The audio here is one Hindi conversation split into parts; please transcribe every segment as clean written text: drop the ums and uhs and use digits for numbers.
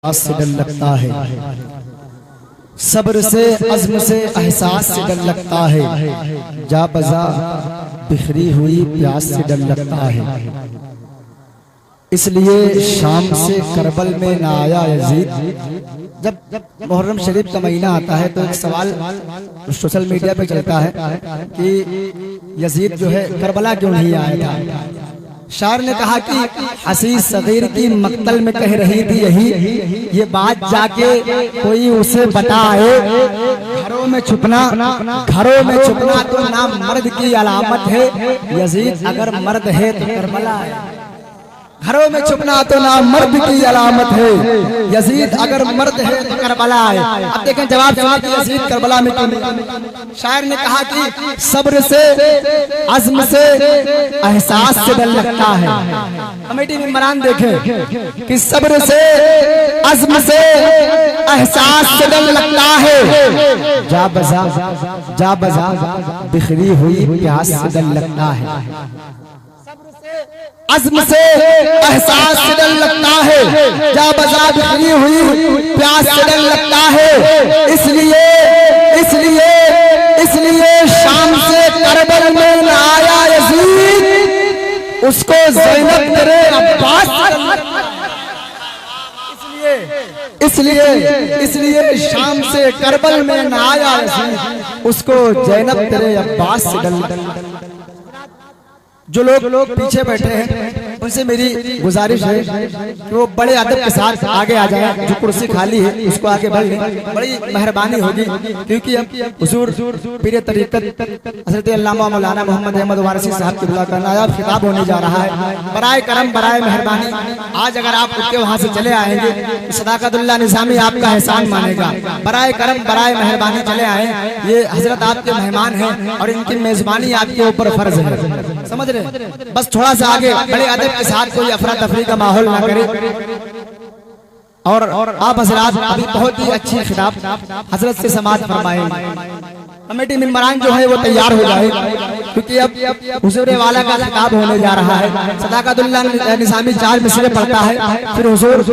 से डर लगता है, सब्र से अज़्म से एहसास से डर लगता है, जा बजा बिखरी हुई प्यास से डर लगता है। इसलिए शाम से करबल में ना आया यजीद। जब मुहर्रम शरीफ का महीना आता है तो एक सवाल सोशल मीडिया पे चलता है कि यजीद जो है करबला क्यों नहीं आया था। शायर ने कहा कि हसी सगीर की मक्तल में कह रही थी यही, ये बात जाके कोई उसे बताए। घरों में छुपना तो ना मर्द की अलामत है, यजीद अगर मर्द है तो करबला है। घरों में छुपना तो ना मर्द की अलामत है, यजीद अगर मर्द है तो करबला है। अब देखें जवाब कि यजीद करबला में क्यों नहीं। शायर ने कहा कि सब्र से अज़्म से एहसास से डर लगता है। कमेटी मेंबरान देखें कि सब्र से अज़्म से एहसास से डर लगता है, जा बजा बिखरी हुई प्यास से डर लगता है। अज़्म से एहसास से डर लगता है, जा बजा बिखरी हुई प्यास से डर लगता है। इसलिए शाम से करबल में न आया यजीद, उसको ज़ैनब तेरे अब्बास से डर लगता है। इसलिए शाम से करबल में न आया यजीद, उसको ज़ैनब तेरे अब्बास से डर लगता है। जो लोग पीछे बैठे हैं उनसे मेरी गुजारिश है कि वो बड़े अदब के साथ आगे आ जाए। जो कुर्सी खाली है उसको आगे बढ़ लें, बड़ी मेहरबानी होगी। क्योंकि अब हुजूर पीर तरीक़त हज़रत अल्लामा मौलाना मोहम्मद अहमद वारसी साहब की बुला करना अब खिताब होने जा रहा है। बराए करम बराए मेहरबानी, आज अगर आप उठ के वहाँ से चले आएंगे तो सदाकतुल्लाह निज़ामी आपका एहसान मानेगा। बराए करम बराए मेहरबानी चले आए, ये हजरत आपके मेहमान हैं और इनकी मेजबानी आपके ऊपर फर्ज है, समझ रहे। बस थोड़ा सा आगे बड़े अदब के साथ, कोई अफरा तफरी का माहौल ना करे। और आप हजरात अभी बहुत ही अच्छी खिताब हजरत से समाअत फरमाएं। कमेटी मेंबरान जो है वो तैयार हो जाए, क्योंकि अब हुजूर वाला का खिताब होने जा रहा है। सदाकतुल्लाह निज़ामी 4 मिसरे पढ़ता है, फिर हुजूर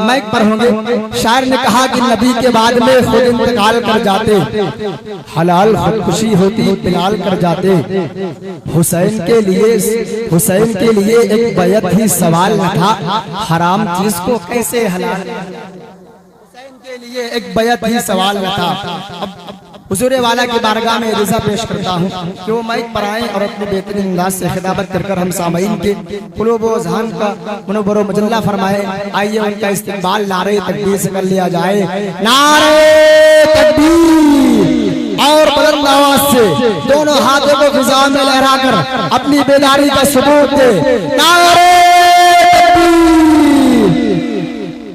माइक पर होंगे। शायर ने कहा कि नबी के बाद में खुद इंतकाल कर जाते, हलाल खुदकुशी होती बिलाल कर जाते। हुसैन के लिए एक बैत ही सवाल न था, हराम चीज को कैसे हलाल। हुसैन के लिए एक बैत ही सवाल न था। अब हुजूर वाला की बारगाह में रिज़ा पेश करता हूँ कि वो माइक पर आए और अपने बेहतरीन अंदाज से खिताबत कर हम सामईन के कुलूब व अज़हान का मुनव्वर मजल्ला फरमाए। आइए उनका इस्तिक़बाल नारे तकबीर से कर लिया जाए। नारे तकबीर, और बुलंद आवाज से दोनों हाथों को फिज़ा में लहराकर अपनी बेदारी का सबूत दे। नारे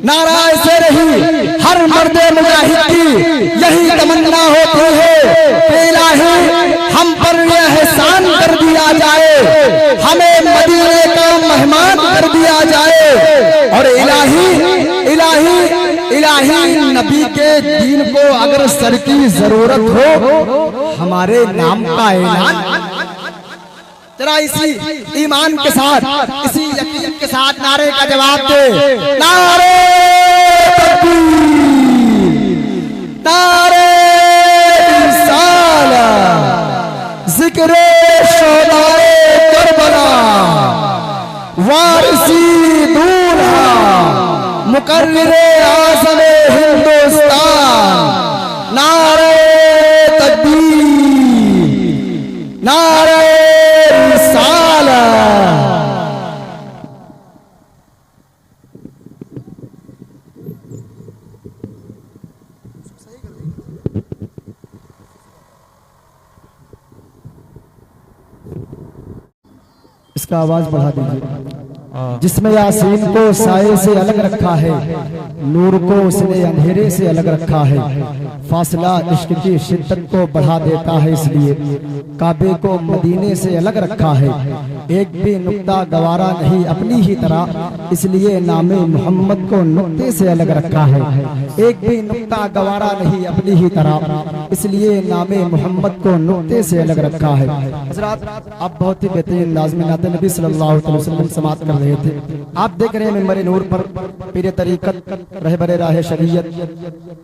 नारा ऐसे रही हर मर्दे मुजाहिद की यही तमन्ना होती है कि इलाही हम पर यह एहसान कर दिया जाए, हमें मदीने का मेहमान कर दिया जाए। और इलाही नबी के दीन को अगर सर की जरूरत हो, हमारे नाम का ऐलान। जरा इसी ईमान के साथ, इसी यकीन के साथ नारे का जवाब दे। नारे तकबीर, नारे रिसालत, ज़िक्रे शोहदाए करबला, वारिसी दूल्हा, मुकर्रिरे आज़मे हिंदुस्तान। नारे तकबीर, नारे इसका आवाज बढ़ा दीजिए। जिसमें यासीन को साये से अलग रखा है, नूर को उसने अंधेरे से अलग रखा है। फासला इश्क की शिद्दत को बढ़ा देता है, इसलिए काबे को मदीने से अलग रखा है। एक भी नुक्ता गवारा नहीं अपनी ही तरह, इसलिए नामे मोहम्मद को नुक्ते से अलग रखा है। एक भी नुक्ता गवारा नहीं अपनी ही तरह, इसलिए नामे मोहम्मद को नुक्ते से अलग रखा है। हजरात, आप बहुत ही बेहतरीन अंदाज में नाते नबी सल्लल्लाहु अलैहि वसल्लम समाअत कर रहे थे। आप देख रहे हैं मिंबर नूर पर पीर तरीकत, रहबर राह शरीयत,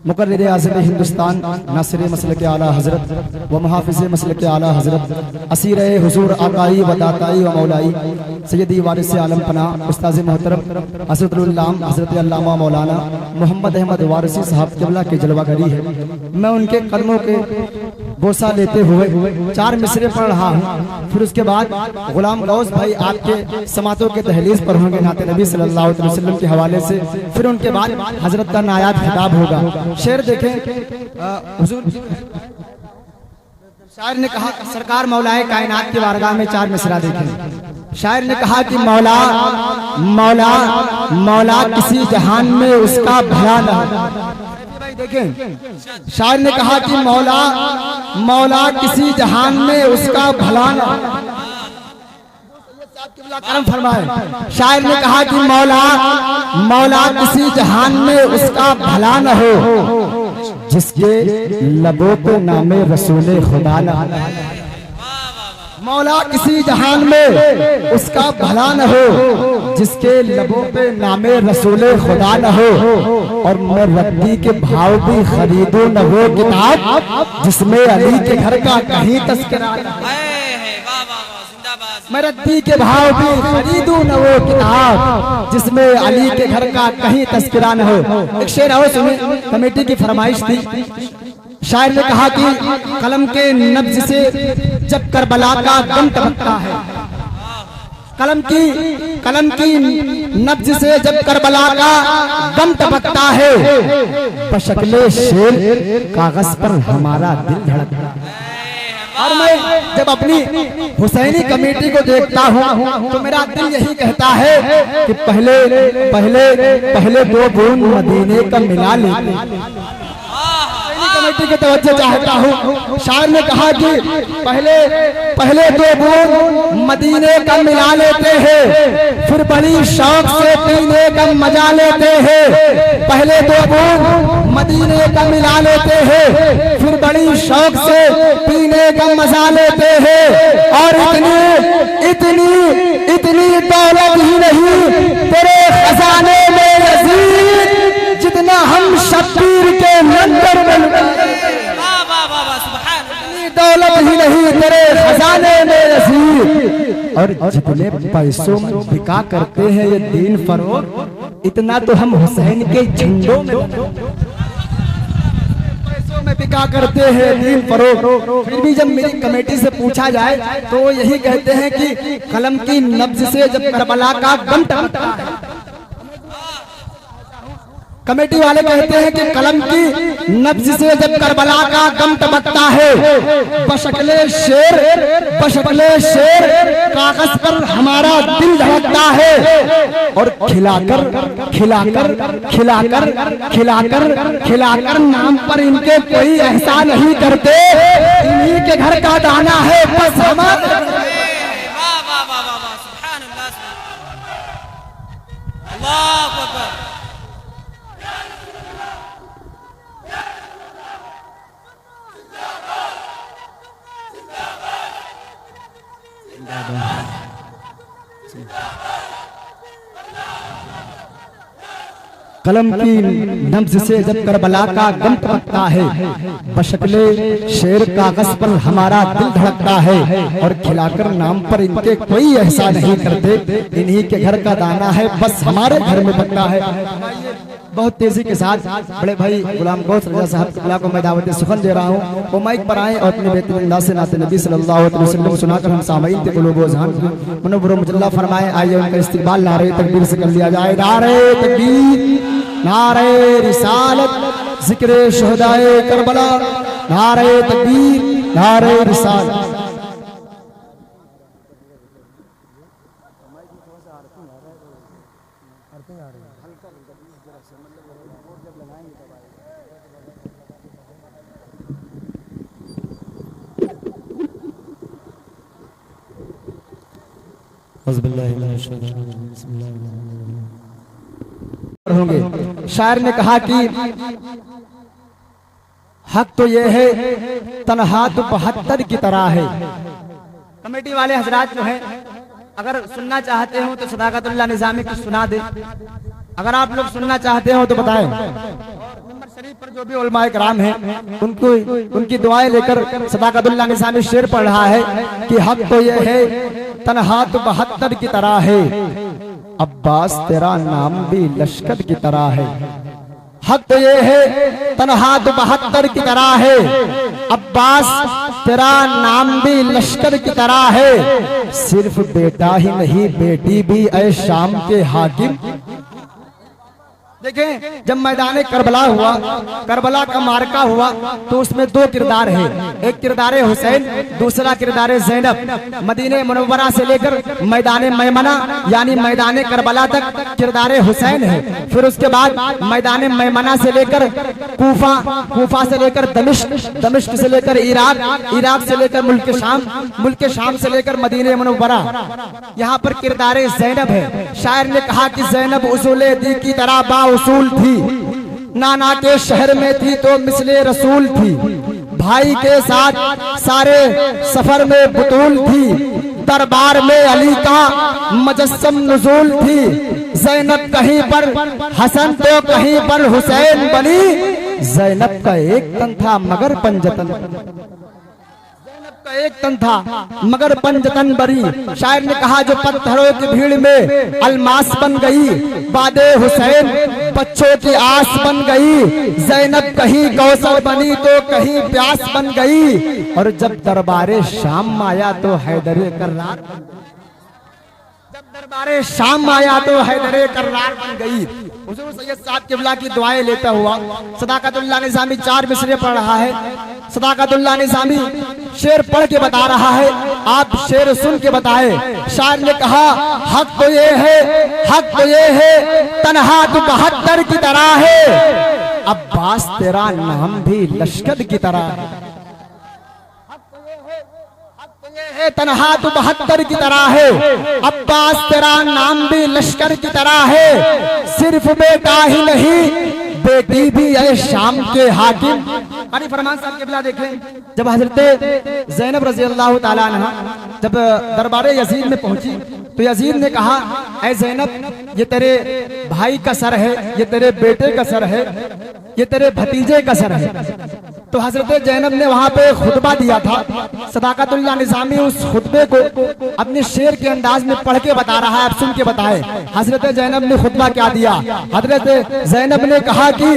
मुकर्रिर आज़म हिंदुस्तान, नासिर मसलक आला हजरत व मुहाफिज मसलक आला हजरत, असीर हुजूर आकाई व दाताई व मौलाई सैयदी वारिस आलम पना उस्ताद मोहतरम हज़रतुल उल्लाम हज़रत अल्लामा मौलाना मोहम्मद अहमद वारिसी साहब क़िबला की जलवागरी है। मैं उनके कदमों के बोसा लेते हुए 4 मिसरे पढ़ रहा हूँ। फिर उसके बाद गुलाम गौस भाई आपके समातों के दहलीज पर होंगे नाते नबी सल्लल्लाहु अलैहि वसल्लम के हवाले से। फिर उनके बाद हजरत का नायात खिताब होगा। शेर देखें, हुजूर शायर ने कहा, सरकार मौलाए कायनात की बारगाह में 4 मिसरा देखें। शायर ने कहा कि मौला मौला मौला किसी जहान में उसका भला न हो। देखें, शायर ने कहा कि मौला मौला किसी जहान में उसका भला न हो। करम फरमाए। शायर ने कहा कि मौला मौला किसी जहान में उसका भला न हो, जिसके लबों पे नामे रसूले खुदा न हो। मौला किसी जहान में उसका भला न हो, जिसके लबों पे नामे रसूले खुदा न हो। और मैं रद्दी के भाव भी खरीदूं न वो किताब जिसमें अली के घर का कहीं तस्करा न हो। मैं रद्दी के भाव भी खरीदूं न वो किताब जिसमें अली के घर का कहीं तस्करा न हो। एक शेर और सुनिए, कमेटी की फरमाइश थी। शायर ने कहा कि कलम के नब्ज से जब करबला का गम टपकता है, कलम की नब्ज से जब करबला का गम टपकता है, बशक्ले शेर कागज पर हमारा दिल धड़कता है। और मैं जब अपनी हुसैनी कमेटी को देखता हूँ तो मेरा दिल यही कहता है कि पहले 2 बूंद मदीने का मिला लेते। कमेटी की तवज्जो चाहता हूँ। शायर ने कहा कि पहले 2 बूंद मदीने का मिला लेते हैं, फिर बड़ी शौक से पीने का मजा लेते हैं। पहले 2 बूंद मदीने का मिला लेते हैं, फिर बड़ी शौक से पीने का मजा लेते हैं। और इतनी दौलत ही नहीं तेरे खजाने में यजीद, जितना हम शब्बीर के मंदिर में दौलत ही नहीं तेरे खजाने में यजीद। और जितने पैसों में बिका करते हैं ये दीन फरोग, इतना तो हम हुसैन के झंडों में बिका करते हैं दीन फरोग। फिर भी जब मेरी कमेटी से पूछा जाए तो वो यही कहते हैं कि कलम की नब्ज से जब करबला का गम टपकता है। कमेटी वाले कहते हैं कि कलम की नब्ज से जब करबला का गम टपकता है, बशक्ले शेर कागज पर हमारा दिल धड़कता है। और खिलाकर नाम पर इनके कोई एहसान नहीं करते, इन्हीं के घर का दाना है बस हमारा। कलम की नब्ज से जब करबला का गम टपकता है, बशक्ले शेर कागज पर हमारा दिल धड़कता है। और खिलाकर नाम पर इनके कोई एहसान नहीं करते, इन्हीं के घर का दाना है बस हमारे घर में पकता है। बहुत तेजी के साथ बड़े भाई गुलाम गौस रजा साहब क़िबला को मैं दावत सुखन दे रहा हूँ। वो माइक पर आए और अपने बेहतरीन अंदाज से नाते नबी सल्लल्लाहु अलैहि वसल्लम सुनाकर हम सामईन के क़ुलूब व ज़हान को मुनव्वर मुजल्ला फरमाए। आइए उनका इस्तकबाल नारे तकबीर से कर लिया जाए। नारे तकबीर, नारे रिसालत, जिक्र शुहदाए करबला, नारे तकबीर, नारे रिसालत। होंगे। शायर ने कहा कि हक तो ये है तन्हा तो 72 की तरह है। कमेटी वाले हजरात जो हैं, अगर सुनना चाहते हो तो सदाकतुल्लाह निजामी को सुना दे। अगर आप लोग सुनना चाहते हो तो बताएं। नंबर शरीफ पर जो भी उलमाए कराम हैं उनको उनकी दुआएं लेकर सदाकतुल्लाह निजामी शेर पढ़ रहा है कि हक तो ये है तन्हा तो 72 की तरह है, अब्बास तेरा नाम भी लश्कर की तरह है। हक तो ये है तन्हा तो 72 की तरह है, अब्बास तेरा नाम भी लश्कर की तरह है। सिर्फ बेटा ही नहीं बेटी भी ऐ शाम के हाकिम। देखें, जब मैदान करबला हुआ, करबला का मार्का हुआ, तो उसमें दो किरदार है, एक किरदार हुसैन, दूसरा किरदार ज़ैनब। मदीने मुनव्वरा से लेकर मैदान मैमना यानी मैदान करबला तक किरदार हुसैन है। फिर उसके बाद मैदान मैमना से लेकर कूफा, कूफा से लेकर दमिश्क, दमिश्क से लेकर इराक, इराक से लेकर मुल्क शाम, मुल्क शाम से लेकर मदीने मुनव्वरा, यहाँ पर किरदार ज़ैनब है। शायर ने कहा कि ज़ैनब उसूले दी की तरह बा उसूल थी, नाना के शहर में थी तो मिसले रसूल थी, भाई के साथ सारे सफर में बुतूल थी, दरबार में अली का मुजस्सम नुज़ूल थी। ज़ैनब कहीं पर हसन तो कहीं पर हुसैन बनी, ज़ैनब का एक तन था मगर पंजतन, एक तन था मगर पंजतन बरी। शायर ने कहा जो पत्थरों की भीड़ में अलमास बन गई, बादे हुसैन बच्चों की आस बन गई। ज़ैनब कहीं कौसर बनी तो कहीं प्यास बन गई, और जब दरबारे शाम आया तो हैदरे कर्रार, जब दरबारे शाम आया तो हैदरे कर्रार बन गई। हुजूर सैयद साहब किबला की दुआएं लेता हुआ सदाकतुल्लाह निजामी 4 मिसरे पढ़ रहा है। सदाकतुल्लाह निजामी शेर पढ़ के बता रहा है, आप शेर सुन के बताए। शायर ने कहा हक तो ये है, हक तो ये है तन्हा तो 72 की तरह है, अब्बास तेरा नाम भी लश्कर की तरह है। तन्हा तो 72 की तरह है, अब्बास तेरा नाम भी लश्कर की तरह है। सिर्फ बेटा ही नहीं बेटी भी है शाम के हाकिम। अरे फरमान साहब किबला देखें, जब हजरत ज़ैनब रज़ी अल्लाह ताला अन्हा जब दरबार यजीद में पहुंची तो यजीद ने कहा ऐ ज़ैनब, ये तेरे भाई का सर है, ये तेरे बेटे का सर है, ये तेरे भतीजे का सर है। तो हजरत ज़ैनब ने वहां पे खुतबा दिया था। सदाकतुल्लाह निजामी उस खुतबे को अपने शेर के अंदाज में पढ़ के बता रहा है, आप सुन के बताए हजरत ज़ैनब ने खुतबा क्या दिया। हजरत ज़ैनब ने कहा कि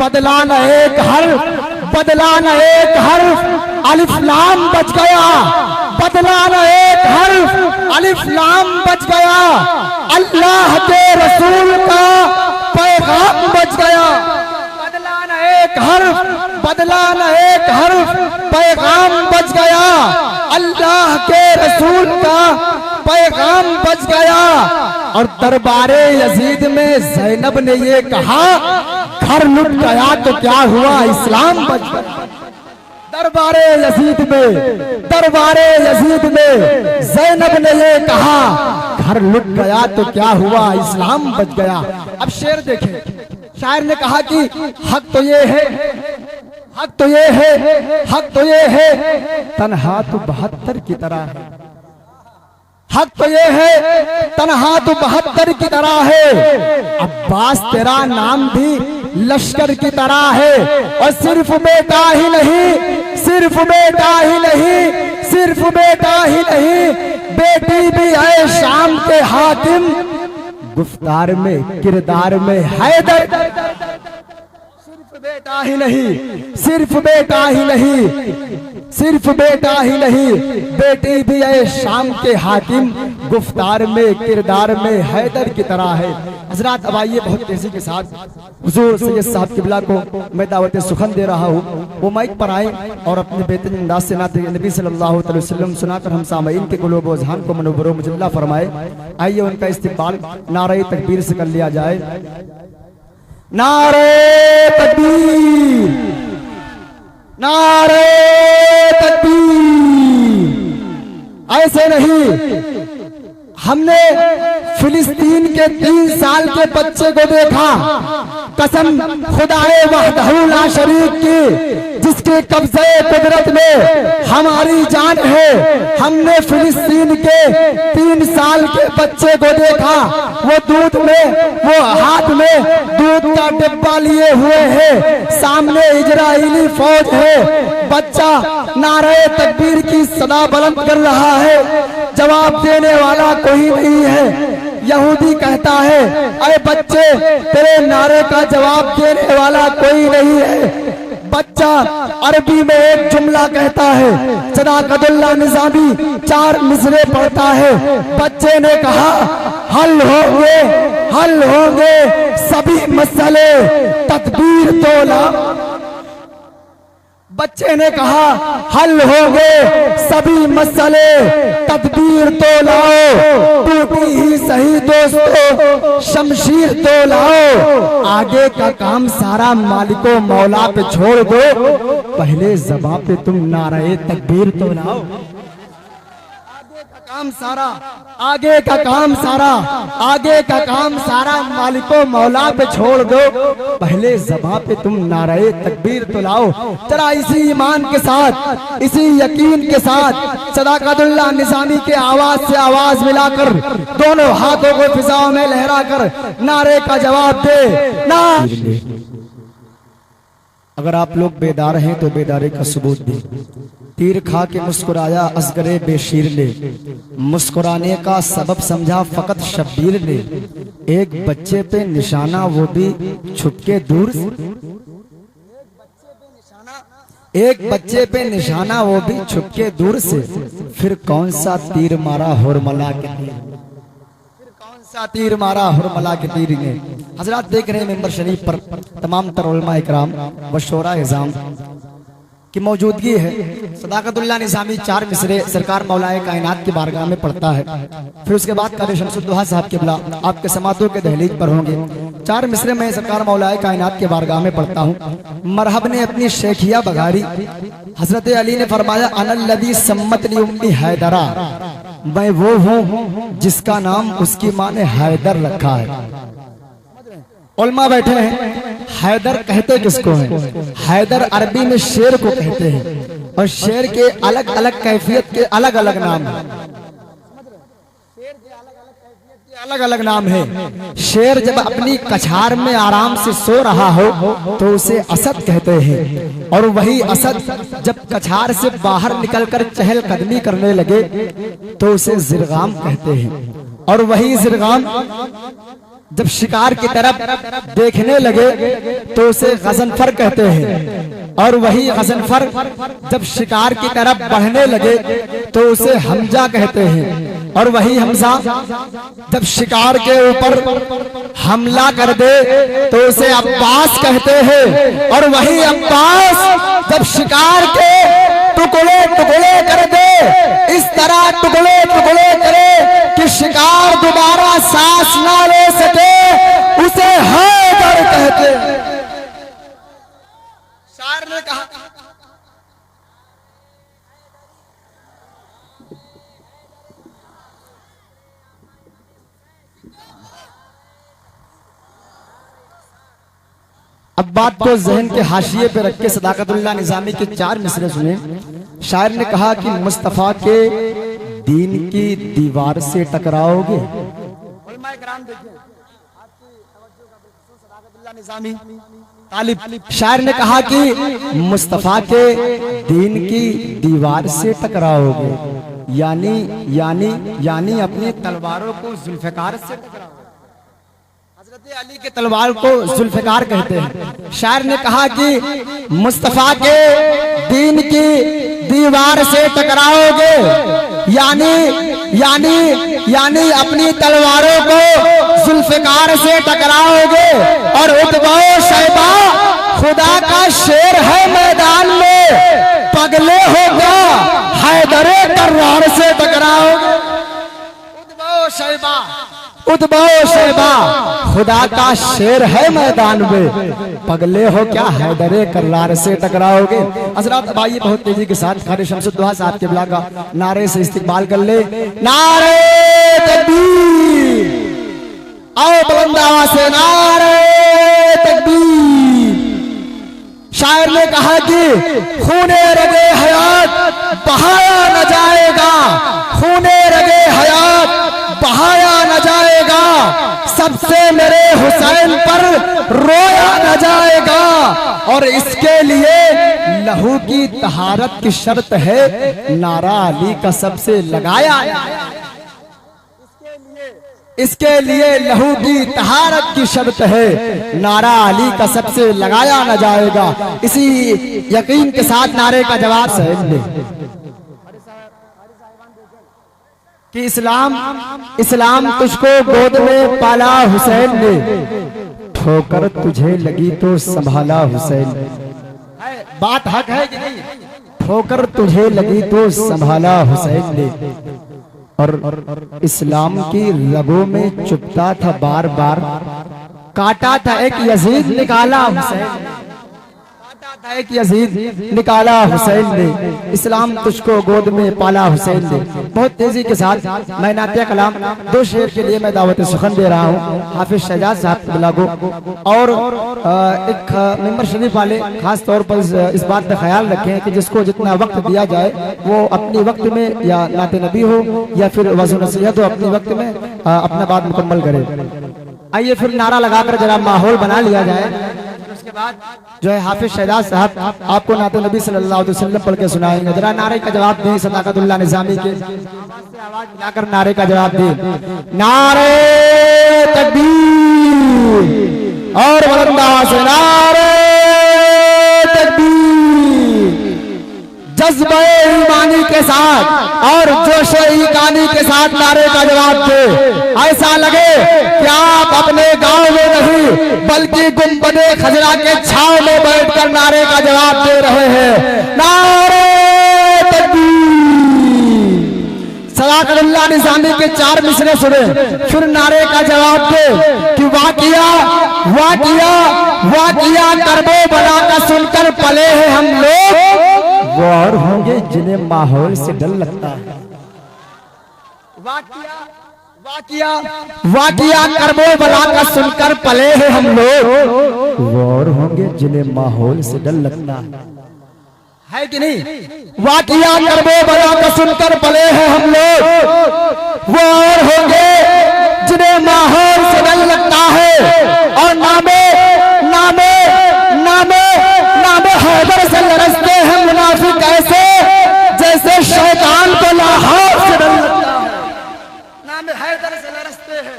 बदला न एक हर्फ, बदला न एक हर्फ, अलिफ लाम बच गया, बदला न एक हर्फ, अलिफ लाम बच गया, अल्लाह के रसूल का पैगाम बच गया। बदला न एक हर्फ, बदला न एक हर्फ, पैगाम बच गया, अल्लाह के रसूल का पैगाम बच गया। और दरबारे यजीद में ज़ैनब ने ये कहा घर लुट गया तो क्या हुआ इस्लाम बच गया। दरबारे यजीद में, दरबारे यजीद में ज़ैनब ने ये कहा घर लुट गया तो क्या हुआ इस्लाम बच गया। अब शेर देखें, शायर ने कहा कि हक तो ये है, हक तो ये है, हक तो ये है तन्हा तो 72 की तरह है, हक तो ये है तन्हा तो 72 की तरह है, अब्बास तेरा नाम भी लश्कर की तरह है। और सिर्फ बेटा ही नहीं, सिर्फ बेटा ही नहीं, सिर्फ बेटा ही नहीं बेटी भी है शाम के हाकिम। गुफ्तार में किरदार में हैदर, सिर्फ बेटा ही नहीं, सिर्फ बेटा ही नहीं, सिर्फ बेटा ही नहीं बेटी भी है शाम के हाकिम। गुफ्तार में किरदार में हैदर की तरह है। हजरात अब आइए बहुत तेजी के साथ हुजूर सैयद साहब किबला को मैं दावत सुखन दे रहा हूँ, वो माइक पर आए और अपने बेहतरीन अंदाज से नाते नबी सल्लल्लाहु अलैहि वसल्लम सुनाकर हम सामईन के कुलूब व अज़हान को मनव्वर मुजल्ला फरमाए। आइए उनका इस्तिक़बाल नारे तकबीर से कर लिया जाए। नारे तकबीर, नारे तकबीर। ऐसे नहीं, हमने फिलिस्तीन के 3 साल के बच्चे को देखा कसम खुदाए वहदहू ला शरीक की, जिसके कब्जे कुदरत में हमारी जान है। हमने फिलिस्तीन के 3 साल के बच्चे को देखा, वो दूध में, वो हाथ में दूध का डिब्बा लिए हुए है, सामने इजराइली फौज है। बच्चा नारे तकबीर की सदा बुलंद कर रहा है, जवाब देने वाला कोई नहीं है। यहूदी कहता है, अरे बच्चे तेरे नारे का जवाब देने वाला कोई नहीं है। बच्चा अरबी में एक जुमला कहता है, सदाकतुल्लाह निजामी 4 मिसरे पढ़ता है। बच्चे ने कहा, हल होंगे सभी मसले, तदबीर तो ला। बच्चे ने कहा, हल होंगे सभी मसले, तदबीर तो लाओ। टूटी ही सही दोस्तों, शमशीर तो लाओ। आगे का काम सारा मालिको मौला पे छोड़ दो, पहले ज़बां पे तुम नारे तकबीर तो लाओ। आगे का काम सारा मालिको मौला पे छोड़ दो, पहले ज़बां पे तुम नारे तकबीर तो लाओ। जरा इसी ईमान के साथ, इसी यकीन के साथ सदाकतुल्लाह निजामी के आवाज से आवाज मिलाकर, दोनों हाथों को फिजाओं में लहराकर नारे का जवाब दे ना। अगर आप लोग बेदार हैं तो बेदारी का सबूत दे। तीर खा के मुस्कुराया असगरे बेशीर ने, मुस्कुराने का सबब समझा फकत शब्बीर ने। एक बच्चे पे निशाना वो भी छुपके दूर से, एक बच्चे पे निशाना वो भी छुपके दूर से। फिर कौन सा तीर मारा हुरमला के तीर, तीर मारा हुरमला के तीर ने। हजरात देख रहे हैं मेंबर शरीफ पर तमाम तर उलमा इकराम व शोरा इज़ाम की मौजूदगी है। सदाकतुल्लाह निज़ामी 4 मिसरे सरकार मौलाए कायनात की बारगाह में पढ़ता है। फिर उसके बाद क़ादी शमसुद्दोहा साहब किबला आपके समातों के दहलीज पर होंगे। 4 मिसरे में सरकार मौलाए कायनात की बारगाह में पढ़ता हूँ। मरहब ने अपनी शेखिया बघारी, हजरत अली ने फरमाया, अनल्लज़ी सम्मत ली उम्मी हैदरा, मैं वो हूँ जिसका नाम उसकी माँ ने हैदर रखा है। उलमा बैठे हैं, हैदर कहते किसको हैं? हैदर अरबी में शेर को कहते हैं, और शेर के अलग अलग कैफियत के अलग अलग नाम हैं। अलग अलग नाम है। शेर जब अपनी कछार में आराम से सो रहा हो तो उसे असद कहते हैं, और वही असद जब कछार से बाहर निकलकर चहल कदमी करने लगे तो उसे जिरगाम कहते हैं, और वही जिरगाम जब शिकार की तरफ देखने लगे तो उसे गजनफर कहते हैं, और वही गजनफर जब शिकार की तरफ बढ़ने लगे तो उसे हमजा कहते हैं, और वही हमजा जब शिकार के ऊपर हमला कर दे तो उसे अब्बास कहते हैं, और वही अब्बास जब शिकार के टुकड़े टुकड़े कर दे, इस तरह टुकड़े टुकड़े करे कि शिकार दोबारा सांस ना ले सके, उसे हैदर कहते। शायर ने कहा, अब बात को जहन के हाशिए पे रख के सदाकतुल्लाह निजामी के 4 मिसरे सुने। शायर ने कहा कि मुस्तफा के दीन की दीवार से टकराओगे। शायर ने कहा कि मुस्तफा के दीन की दीवार से टकराओगे, यानी यानी यानी अपनी तलवारों को जुल्फिकार से टकराओगे। हजरत अली के तलवार को जुल्फिकार कहते हैं। शायर ने कहा कि मुस्तफा के दीन की दीवार से टकराओगे, यानी यानी यानी अपनी तलवारों को जुल्फिकार से टकराओगे। और उतबा शैबा खुदा का शेर है मैदान में, पगले होगा हैदरे कर्रार से टकराओगे। उतबा शैबा खुदा का शेर है मैदान में, पगले हो क्या हैदरे कर्रार से टकराओगे। हजरात अब आइए बहुत तेजी के साथ क़ादी शमसुद्दोहा साहब के बिला का नारे से इस्तिकबाल कर ले। नारे तकबीर, आओ बुलंद आवाज़ से नारे तकबीर। शायर ने कहा कि खूने रगे हयात बहाया न जाएगा, खूने रगे हयात बहाया न जाएगा, सबसे मेरे हुसैन पर रोया न जाएगा। और इसके लिए लहू की तहारत की शर्त है, नारा अली का सबसे लगाया। इसके लिए लहू की तहारत की शर्त है, नारा अली का सबसे लगाया न जाएगा। इसी यकीन के साथ नारे का जवाब समझ ले कि इस्लाम तुझको गोद में पाला हुसैन ने, ठोकर तुझे लगी तो संभाला हुसैन ने। बात हक है कि नहीं? ठोकर तुझे लगी तो संभाला हुसैन ने। और इस्लाम की रगों में चुभता था बार बार, काटा था एक यजीद निकाला हुसैन, काटा था एक यजीद निकाला हुसैन ने। इस्लाम तुझको गोद में पाला हुसैन ने। बहुत तेजी के साथ मैं नातिया कलाम दो शेर के लिए मैं दावत सुखन दे रहा हूँ हाफिज शहजाद साहब बिलागो। और एक मेंबर शरीफ वाले खास तौर पर इस बात का ख्याल रखें कि जिसको जितना वक्त दिया जाए वो अपने वक्त में, या नाते नबी हो या फिर वज़ू नसीहत हो, अपने वक्त में अपना बात मुकम्मल करे। आइए फिर नारा लगाकर जरा माहौल बना लिया जाए। उसके बाद जो है हाफिज शहजाद साहब आपको नाते नबी सल्लल्लाहु अलैहि वसल्लम पढ़ के सुनाएंगे। जरा नारे का जवाब दें सदाकतुल्लाह निज़ामी के आवाज मिलाकर नारे का जवाब दें। नारे तकबीर और बुलंदा से नारे तकबीर। जज्बे ईमानी के साथ और जोशे ईमानी के साथ नारे का जवाब दे। ऐसा लगे कि आप अपने गांव में नहीं बल्कि गुंबदे खजरा के छाव में बैठकर नारे का जवाब दे रहे हैं। नारे तकबीर। सदाकतुल्लाह निज़ामी के 4 मिसरे सुने, फिर नारे का जवाब दे कि वाकिया वाकिया वाकिया करबो बला का सुनकर पले हैं हम लोग, वो और होंगे जिन्हें माहौल से डर लगता है। वाकिया वाकिया वाकिया करबो बला का सुनकर पले हैं हम लोग, वो और होंगे जिन्हें माहौल से डर लगता है कि नहीं? वाकिया करबो बला का सुनकर पले हैं हम लोग, वो और होंगे जिन्हें माहौल से डर लगता है। और नामे नामे नामे नामे हैदर से लरसते हैं मुनाफिक ऐसे, जैसे शैतान को लाहौर से डर लगता है। नामे हैदर से लरसते हैं,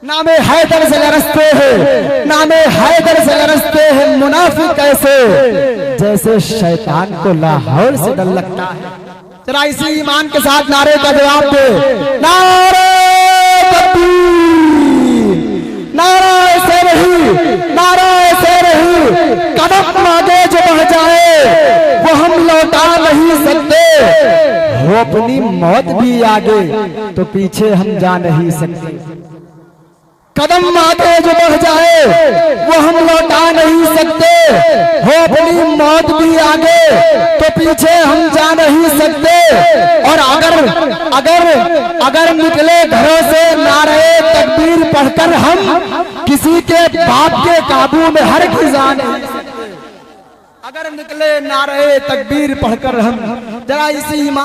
नामे हैदर से लरसते हैं, नामे हैदर से लरसते हैं मुनाफिक ऐसे, जैसे शैतान को लाहौर से डर लगता है। जरा इसी ईमान के साथ नारे का जवाब दे। नारे तकबीर। नारा ऐसे रही, नारा ऐसे रही, कदम आगे जो बढ़ जाए वो हम लौटा नहीं सकते, हो अपनी मौत भी आगे तो पीछे हम जा नहीं सकते। कदम आगे जो बढ़ जाए वो हम लौटा नहीं सकते, हो अपनी मौत भी आगे तो पीछे हम जा नहीं सकते। और अगर अगर अगर निकले घरों से नारे तकबीर पढ़कर हम किसी के बाप के काबू में हर खिजा नहीं सकते। अगर निकले नारे तकबीर पढ़कर हम, जरा इसी